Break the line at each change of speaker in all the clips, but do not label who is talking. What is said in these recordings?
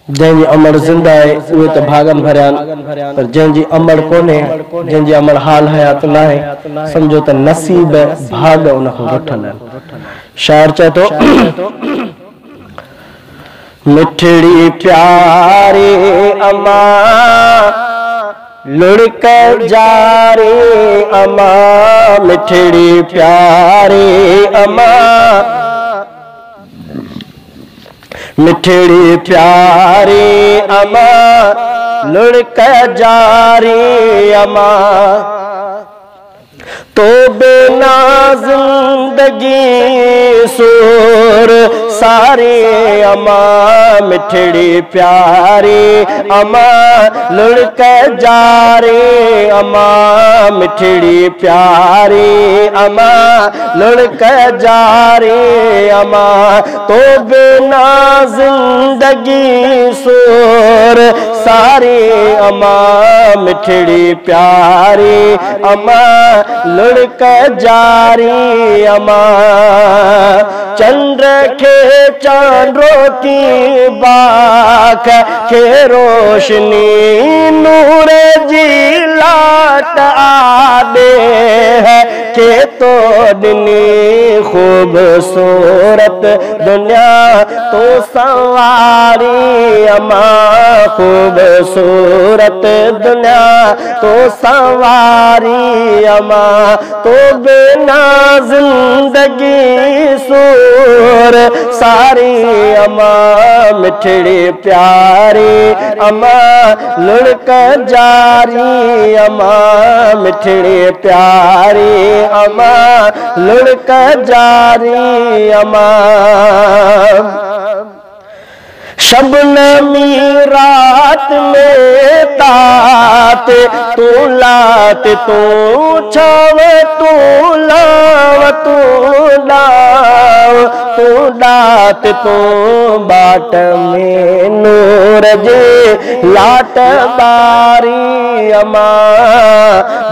जैंजी अमर जिंदा है उहे तो भागन भरियान, पर जैंजी अमर कोने, जैंजी अमर हाल हयात ना है, समझो तो नसीब भाग उनको वठल। शायर चए तो मिठड़ी प्यारी अमा लुढ़क जारी अमा, मिठड़ी प्यारी अमा, मिठड़ी प्यारी अमा लुढ़क जारी अमा, तो बिना जिंदगी सूर सारी अमा, मिठड़ी प्यारी अमा लुढ़क जारी अमा, मिठड़ी प्यारी अमा लुढ़क जारी अमा, तो बिना जिंदगी सूर सारी अमा, मिठड़ी प्यारी अमा लुढ़क जारी अमा, चंद्र के चांदों की बाख के रोशनी नूर जी लाट आदे है के तो दिनी खूबसूरत दुनिया तो सवारी अमा, खूबसूरत दुनिया तो सवारी अमा, तो बिना जिंदगी सूर सारी अमा, मिठड़ी प्यारी अमा लुढ़क जारी अमा, मिठड़ी प्यारी अमा लुढ़क जारी अमा, शबनमी रात में तात तू लात तू छाव तू लाव तू लाव तू डात तू बाट में नूर जे लाट बारी अमा,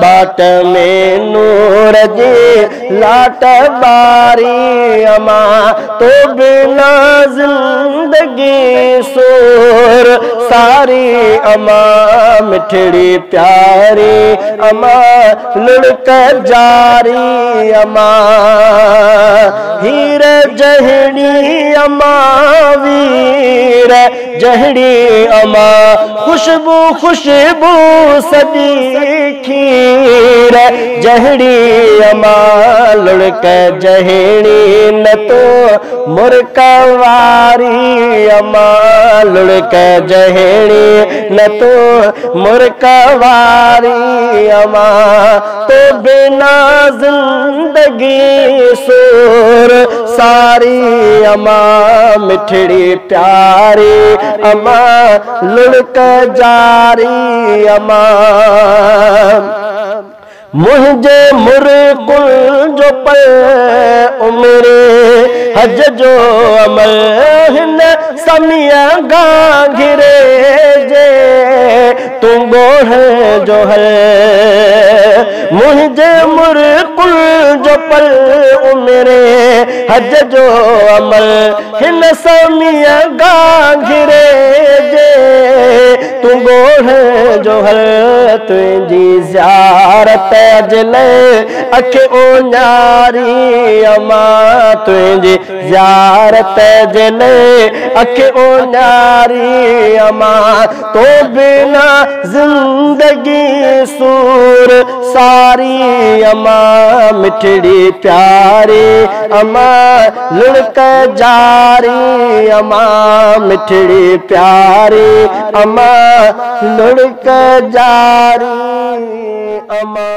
बाट में नूर जे लाट बारी अमा, तो बिना जिंदगी सूर सारी अमा, मिठड़ी प्यारी अमा लुढ़क जारी अमा, हीर जहड़ी अमा वीर जहड़ी अमा, खुशबू खुशबू सदी खीर जहड़ी अमा, लुढ़क जहड़ी न तो मुर्कवारी अमा, लुढ़क जहड़ी न तो मुर्कवारी अमा, तो बिना जिंदगी सूर सारी अमा, मिठड़ी प्यारी अमा लुढ़क जारी अमा, मुझे मुरकुल जो पल उम्रे हज जो अमल हिन समिया गांघिरे जे तू गोढ़ जो है, मुझे मुरकुल जो पल उम्रे हज जो अमल हिन समिया गांघिरे जे तू गोढ़ जो है, तुझी ज़ियारत अजले अख ओनारी अमा, तुझी ज़ियारत अजले अख ओनारी अमा, तो बिना जिंदगी सूर सारी अमा, मिठड़ी प्यारी अमा लुढ़क जारी अमा, मिठड़ी प्यारी अमा लुढ़क जारी अमा।